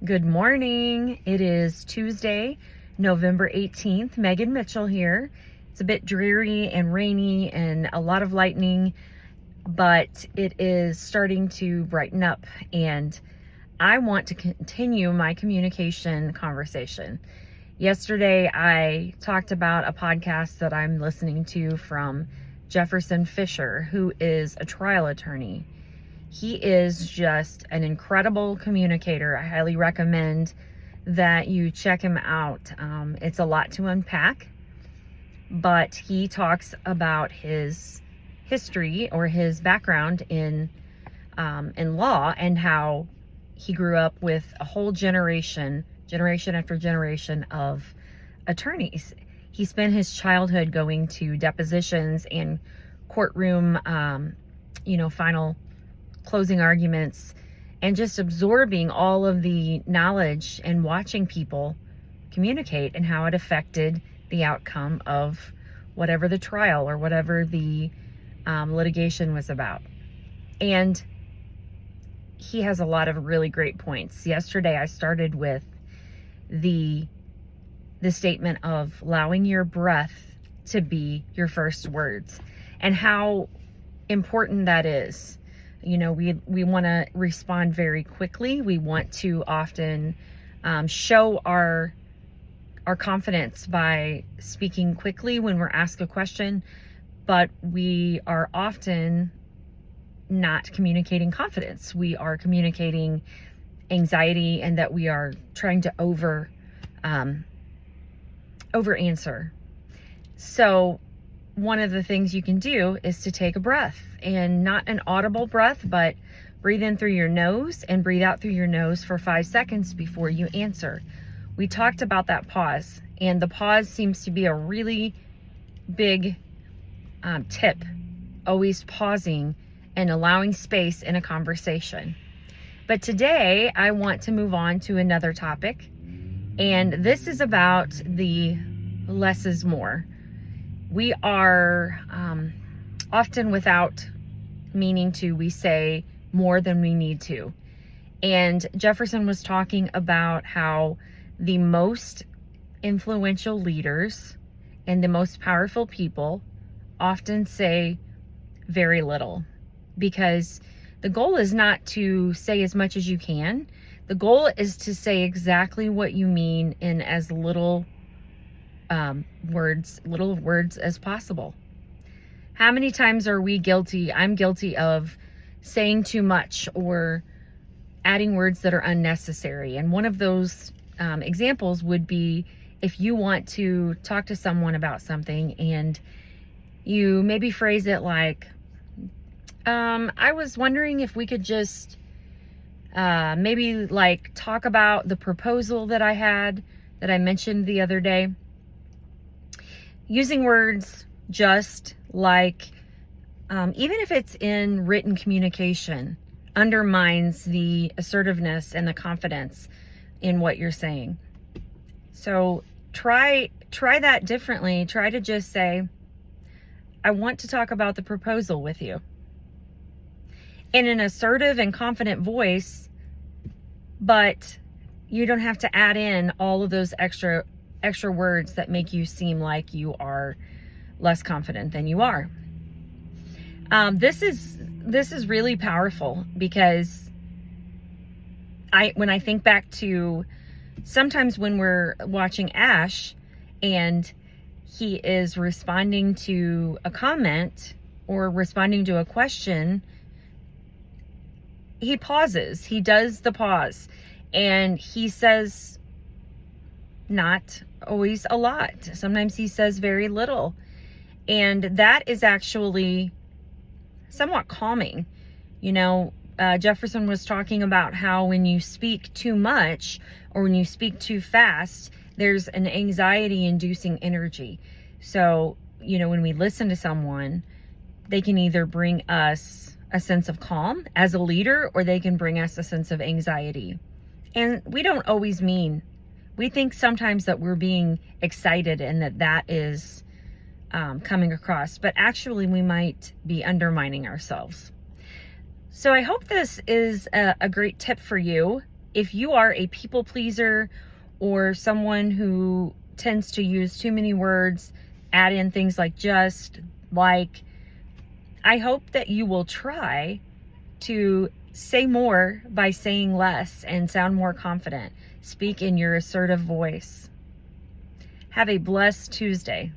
Good morning. It is Tuesday, November 18th. Megan Mitchell here. It's a bit dreary and rainy and a lot of lightning, but it is starting to brighten up, and I want to continue my communication conversation. Yesterday, I talked about a podcast that I'm listening to from Jefferson Fisher, who is a trial attorney. He is just an incredible communicator. I highly recommend that you check him out. It's a lot to unpack, but he talks about his history or his background in law, and how he grew up with a whole generation after generation of attorneys. He spent his childhood going to depositions and courtroom, final closing arguments, and just absorbing all of the knowledge and watching people communicate and how it affected the outcome of whatever the trial or whatever the litigation was about. And he has a lot of really great points. Yesterday I started with the statement of allowing your breath to be your first words, and how important that is. We want to respond very quickly. We want to often show our confidence by speaking quickly when we're asked a question, but we are often not communicating confidence. We are communicating anxiety, and that we are trying to over answer. So one of the things you can do is to take a breath, and not an audible breath, but breathe in through your nose and breathe out through your nose for 5 seconds before you answer. We talked about that pause, and the pause seems to be a really big tip. Always pausing and allowing space in a conversation. But today I want to move on to another topic, and this is about the less is more. We are often, without meaning to, we say more than we need to. And Jefferson was talking about how the most influential leaders and the most powerful people often say very little, because the goal is not to say as much as you can. The goal is to say exactly what you mean in as little words as possible. How many times are we guilty? I'm guilty of saying too much or adding words that are unnecessary. And one of those examples would be if you want to talk to someone about something, and you maybe phrase it like, I was wondering if we could just maybe talk about the proposal that I mentioned the other day. Using words just like, even if it's in written communication, undermines the assertiveness and the confidence in what you're saying. So try that differently. Try to just say, I want to talk about the proposal with you, in an assertive and confident voice, but you don't have to add in all of those extra words that make you seem like you are less confident than you are. This is really powerful, because when I think back to sometimes when we're watching Ash and he is responding to a comment or responding to a question, he pauses. He does the pause, and he says not always a lot. Sometimes he says very little. And that is actually somewhat calming. Jefferson was talking about how when you speak too much or when you speak too fast, there's an anxiety-inducing energy. So, when we listen to someone, they can either bring us a sense of calm as a leader, or they can bring us a sense of anxiety. And we don't always mean, we think sometimes that we're being excited and that is coming across, but actually we might be undermining ourselves. So I hope this is a great tip for you. if you are a people pleaser or someone who tends to use too many words, add in things like just, like, I hope that you will try to say more by saying less and sound more confident. Speak in your assertive voice. Have a blessed Tuesday.